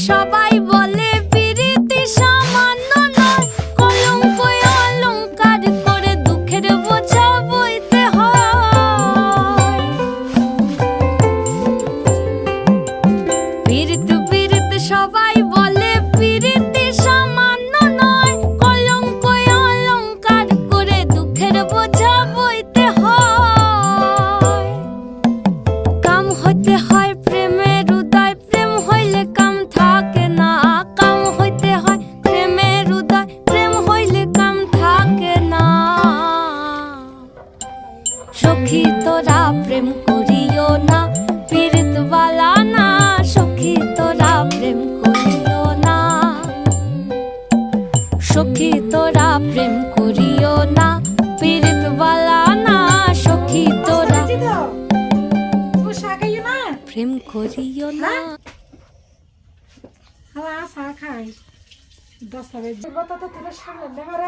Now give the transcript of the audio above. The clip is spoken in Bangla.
সবাই বলে পিরিতি সামান্য নয়, কলঙ্ক অলংকার করে দুঃখের বোঝা বইতে হয়। পিরিত পিরিত সবাই বলে পিরিতি সামান্য নয়, কলঙ্ক অলংকার করে দুঃখের বোঝা বইতে হয়। কাম হইতে হয় প্রেমের উদয়, প্রেম হইলে কাম থাকে না। কাম হইতে হয় প্রেমের উদয়, প্রেম হইলে কাম থাকে না। সখী তোরা প্রেম করিও না, পীড়িত বালা না। সখী তোরা প্রেম করিও না, সখী তোরা প্রেম করিও না, পীড়িত বালা না। সখী তোরা প্রেম করিও না। চা খাই 10টা বেজে তো তোর সামনে দেখার।